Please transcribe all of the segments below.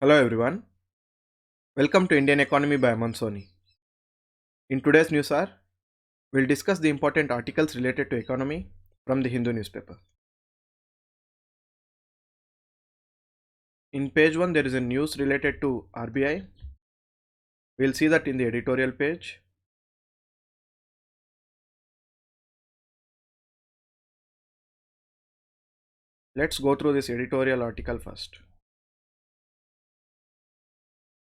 Hello everyone, welcome to Indian Economy by Aman Soni. In today's news hour, we'll discuss the important articles related to economy from the Hindu newspaper. In page 1, there is a news related to RBI. We'll see that in the editorial page. Let's go through this editorial article first.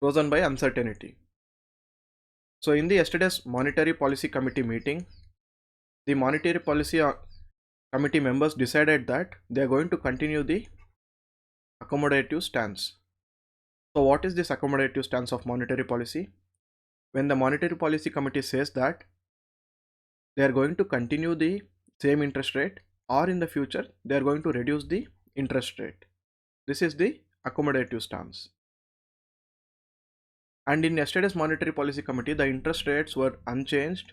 Frozen by uncertainty. So in the yesterday's Monetary Policy Committee meeting, the Monetary Policy Committee members decided that they are going to continue the accommodative stance. So what is this accommodative stance of monetary policy? When the Monetary Policy Committee says that they are going to continue the same interest rate, or in the future they are going to reduce the interest rate. This is the accommodative stance. And in yesterday's Monetary Policy Committee, the interest rates were unchanged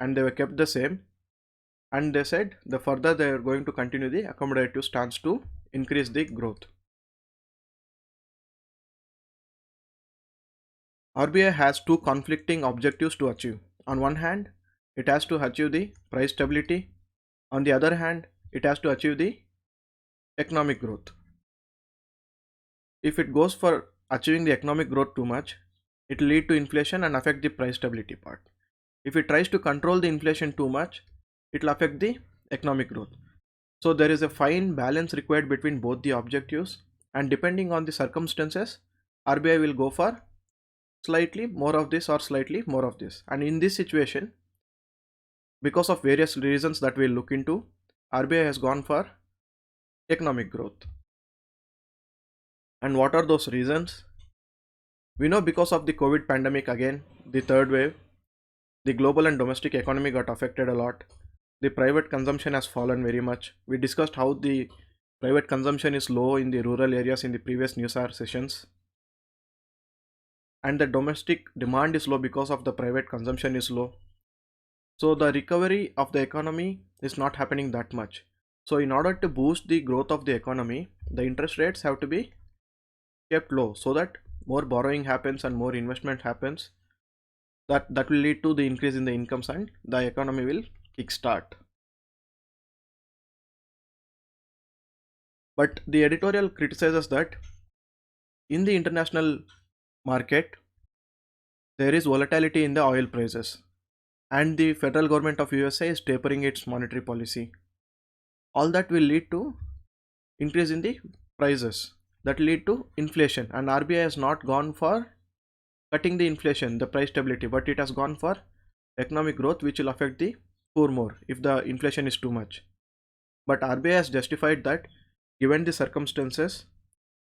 and they were kept the same, and they said the further they are going to continue the accommodative stance to increase the growth. RBI has two conflicting objectives to achieve. On one hand, it has to achieve the price stability. On the other hand, it has to achieve the economic growth. If it goes for achieving the economic growth too much, it will lead to inflation and affect the price stability part. If it tries to control the inflation too much, it will affect the economic growth. So there is a fine balance required between both the objectives, and depending on the circumstances, RBI will go for slightly more of this or slightly more of this. And in this situation, because of various reasons that we'll look into, RBI has gone for economic growth. And what are those reasons? We know because of the COVID pandemic, again the third wave, the global and domestic economy got affected a lot. The private consumption has fallen very much. We discussed how the private consumption is low in the rural areas in the previous news hour sessions, and the domestic demand is low because of the private consumption is low. So the recovery of the economy is not happening that much. So in order to boost the growth of the economy, the interest rates have to be kept low so that more borrowing happens and more investment happens. That will lead to the increase in the incomes and the economy will kickstart. But the editorial criticizes that in the international market there is volatility in the oil prices, and the federal government of USA is tapering its monetary policy. All that will lead to increase in the prices, that will lead to inflation, and RBI has not gone for cutting the inflation, the price stability, but it has gone for economic growth, which will affect the poor more if the inflation is too much. But RBI has justified that given the circumstances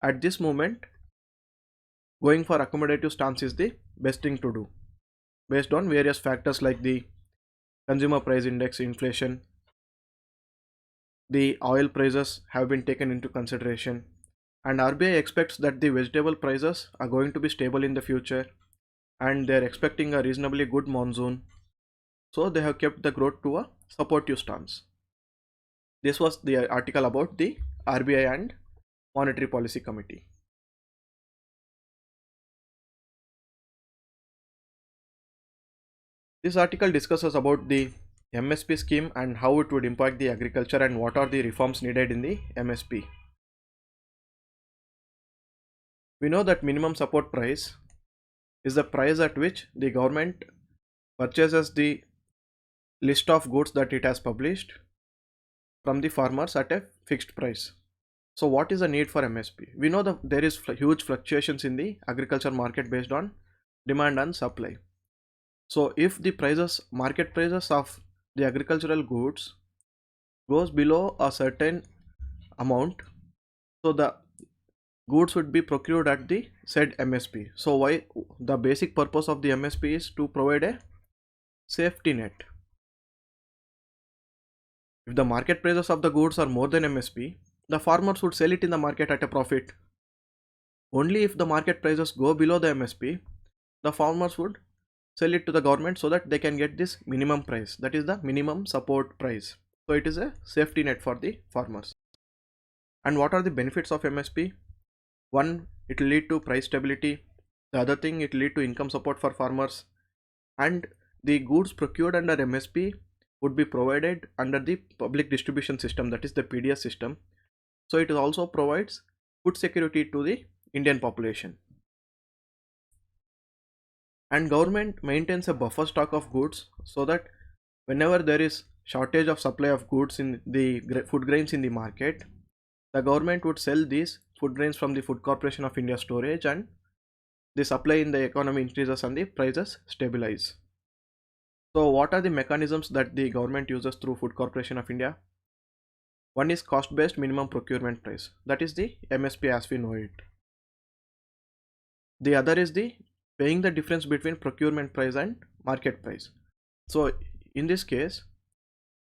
at this moment, going for accommodative stance is the best thing to do based on various factors like the consumer price index, inflation, the oil prices have been taken into consideration, and RBI expects that the vegetable prices are going to be stable in the future, and they are expecting a reasonably good monsoon. So they have kept the growth to a supportive stance. This was the article about the RBI and Monetary Policy Committee. This article discusses about the MSP scheme and how it would impact the agriculture and what are the reforms needed in the MSP. We know that minimum support price is the price at which the government purchases the list of goods that it has published from the farmers at a fixed price. So what is the need for MSP? We know that there is huge fluctuations in the agriculture market based on demand and supply. So if the market prices of the agricultural goods goes below a certain amount, so the goods would be procured at the said MSP. So why the basic purpose of the MSP is to provide a safety net. If the market prices of the goods are more than MSP, the farmers would sell it in the market at a profit. Only if the market prices go below the MSP, the farmers would sell it to the government so that they can get this minimum price, that is the minimum support price. So it is a safety net for the farmers. And what are the benefits of MSP? One it will lead to price stability. The other thing, it will lead to income support for farmers, and the goods procured under MSP would be provided under the public distribution system, that is the PDS system. So it also provides food security to the Indian population. And government maintains a buffer stock of goods so that whenever there is shortage of supply of goods in the food grains in the market, the government would sell these food grains from the Food Corporation of India storage, and the supply in the economy increases and the prices stabilize. So what are the mechanisms that the government uses through Food Corporation of India? One is cost based minimum procurement price, that is the MSP as we know it. The other is the paying the difference between procurement price and market price. So in this case,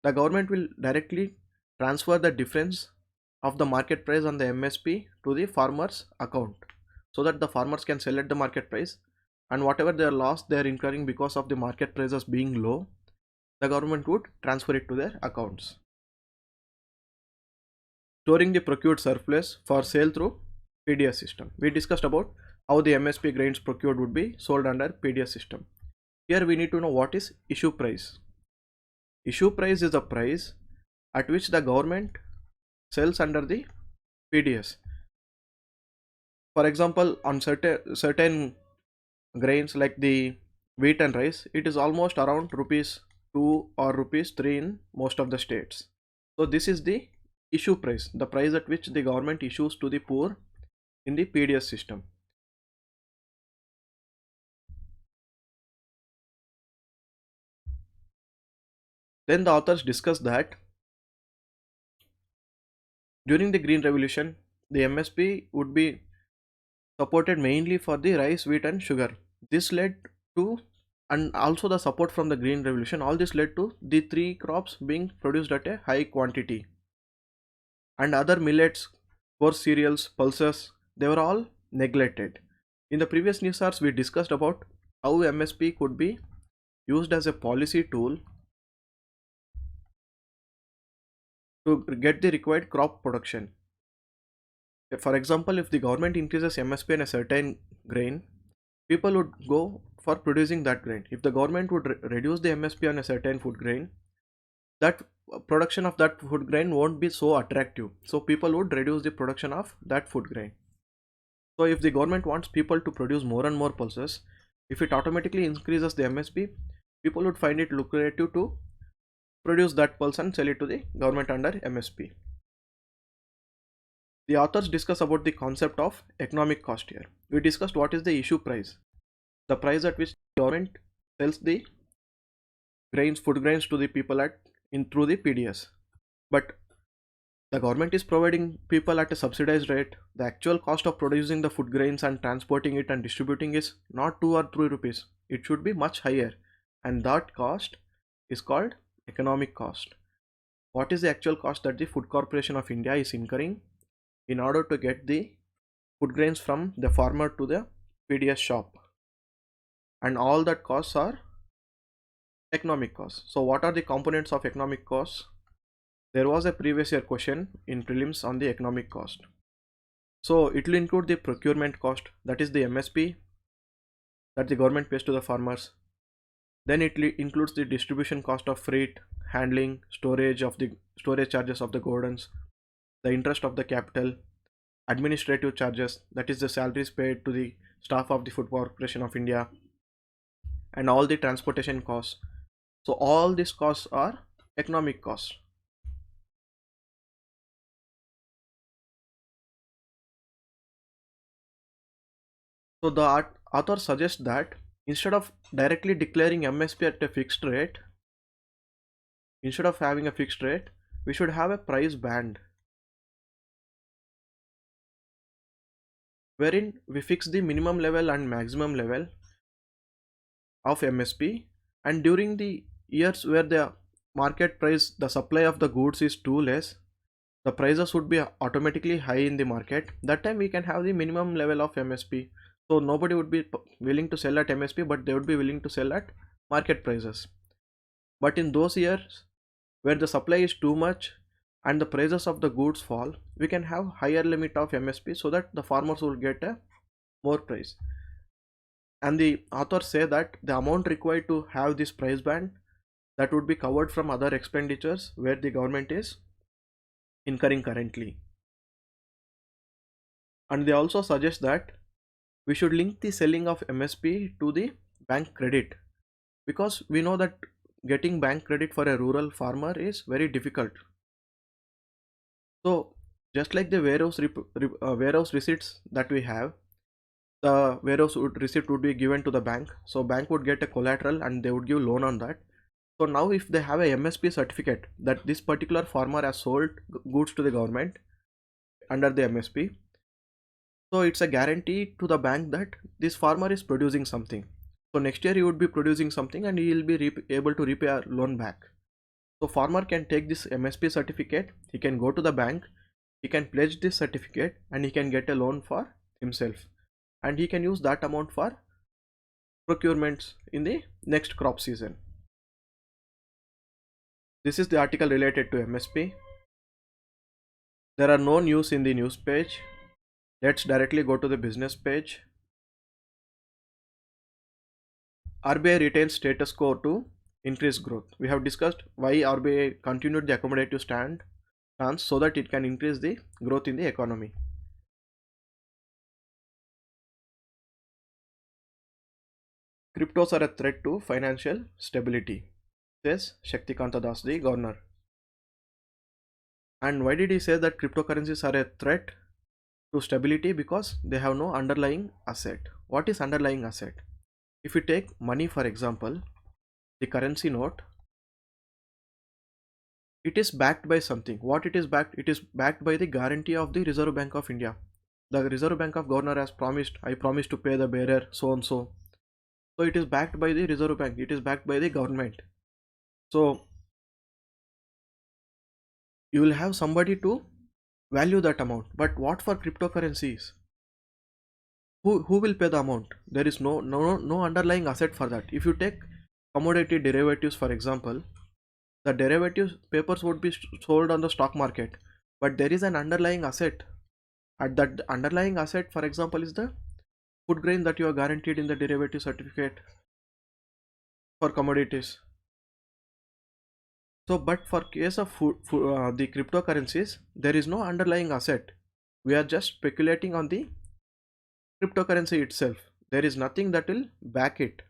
the government will directly transfer the difference of the market price on the MSP to the farmer's account, so that the farmers can sell at the market price, and whatever their loss they are incurring because of the market prices being low, the government would transfer it to their accounts. Storing the procured surplus for sale through PDS system. We discussed about how the MSP grains procured would be sold under PDS system. Here we need to know what is issue price. Issue price is the price at which the government sells under the PDS. For example, on certain grains like the wheat and rice, it is almost around rupees 2 or rupees 3 in most of the states. So this is the issue price, the price at which the government issues to the poor in the PDS system. Then the authors discuss that during the Green Revolution, the MSP would be supported mainly for the rice, wheat and sugar. This led to, and also the support from the Green Revolution, all this led to the three crops being produced at a high quantity. And other millets, coarse cereals, pulses, they were all neglected. In the previous news hours, we discussed about how MSP could be used as a policy tool to get the required crop production. For example, if the government increases MSP on a certain grain, people would go for producing that grain. If the government would reduce the MSP on a certain food grain, that production of that food grain won't be so attractive. So people would reduce the production of that food grain. So if the government wants people to produce more and more pulses, if it automatically increases the MSP, people would find it lucrative to produce that pulse and sell it to the government under MSP. The authors discuss about the concept of economic cost here. We discussed what is the issue price, the price at which the government sells the grains, food grains to the people through the PDS. But the government is providing people at a subsidized rate. The actual cost of producing the food grains and transporting it and distributing is not 2 or 3 rupees. It should be much higher, and that cost is called economic cost. What is the actual cost that the Food Corporation of India is incurring in order to get the food grains from the farmer to the PDS shop? And all that costs are economic costs. So what are the components of economic costs? There was a previous year question in prelims on the economic cost. So it will include the procurement cost, that is the MSP that the government pays to the farmers. Then it includes the distribution cost of freight, handling, storage charges of the gardens, the interest of the capital, administrative charges, that is the salaries paid to the staff of the Food Corporation of India, and all the transportation costs. So all these costs are economic costs. So the author suggests that instead of directly declaring MSP at a fixed rate, instead of having a fixed rate, we should have a price band wherein we fix the minimum level and maximum level of MSP, and during the years where the market price, the supply of the goods is too less, the prices would be automatically high in the market. That time we can have the minimum level of MSP. So nobody would be willing to sell at MSP, but they would be willing to sell at market prices. But in those years where the supply is too much and the prices of the goods fall, we can have higher limit of MSP so that the farmers will get a more price. And the authors say that the amount required to have this price band, that would be covered from other expenditures where the government is incurring currently. And they also suggest that we should link the selling of MSP to the bank credit, because we know that getting bank credit for a rural farmer is very difficult. So just like the warehouse receipts that we have, the receipt would be given to the bank, so bank would get a collateral and they would give loan on that. So now if they have a MSP certificate that this particular farmer has sold goods to the government under the MSP, so it's a guarantee to the bank that this farmer is producing something. So next year he would be producing something and he will be able to repay our loan back. So farmer can take this MSP certificate, he can go to the bank, he can pledge this certificate and he can get a loan for himself, and he can use that amount for procurements in the next crop season. This is the article related to MSP. There are no news in the news page. Let's directly go to the business page. RBI retains status quo to increase growth. We have discussed why RBI continued the accommodative stance so that it can increase the growth in the economy. Cryptos are a threat to financial stability, says Shaktikanta Das, the governor. And why did he say that cryptocurrencies are a threat to stability? Because they have no underlying asset. What is underlying asset? If you take money, for example, the currency note, it is backed by something. What it is backed? It is backed by the guarantee of the Reserve Bank of India. The Reserve Bank of Governor has promised, I promise to pay the bearer so and so. So it is backed by the Reserve Bank. It is backed by the government. So you will have somebody to value that amount. But what for cryptocurrencies? Who will pay the amount? There is no underlying asset for that. If you take commodity derivatives, for example, the derivatives papers would be sold on the stock market, but there is an underlying asset. At that underlying asset, for example, is the food grain that you are guaranteed in the derivative certificate for commodities. So but for case of the cryptocurrencies, there is no underlying asset. We are just speculating on the cryptocurrency itself. There is nothing that will back it.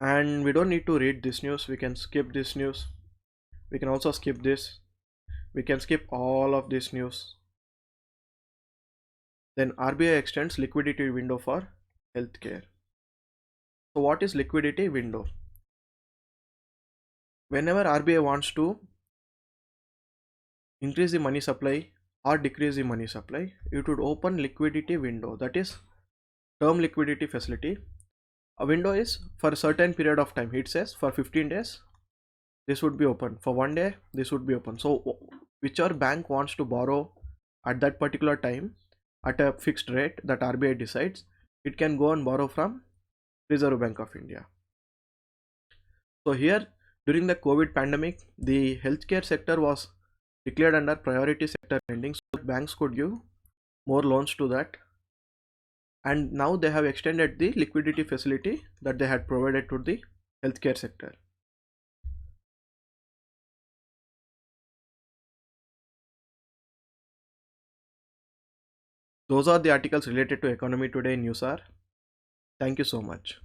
And we don't need to read this news. We can skip this news. We can also skip this. We can skip all of this news. Then RBI extends liquidity window for healthcare. So what is liquidity window? Whenever RBI wants to increase the money supply or decrease the money supply, it would open liquidity window, that is term liquidity facility. A window is for a certain period of time. It says for 15 days this would be open, for 1 day this would be open. So whichever bank wants to borrow at that particular time at a fixed rate that RBI decides, it can go and borrow from Reserve Bank of India. So here during the COVID pandemic, the healthcare sector was declared under priority sector lending, so banks could give more loans to that, and now they have extended the liquidity facility that they had provided to the healthcare sector. Those are the articles related to Economy Today News. Thank you so much.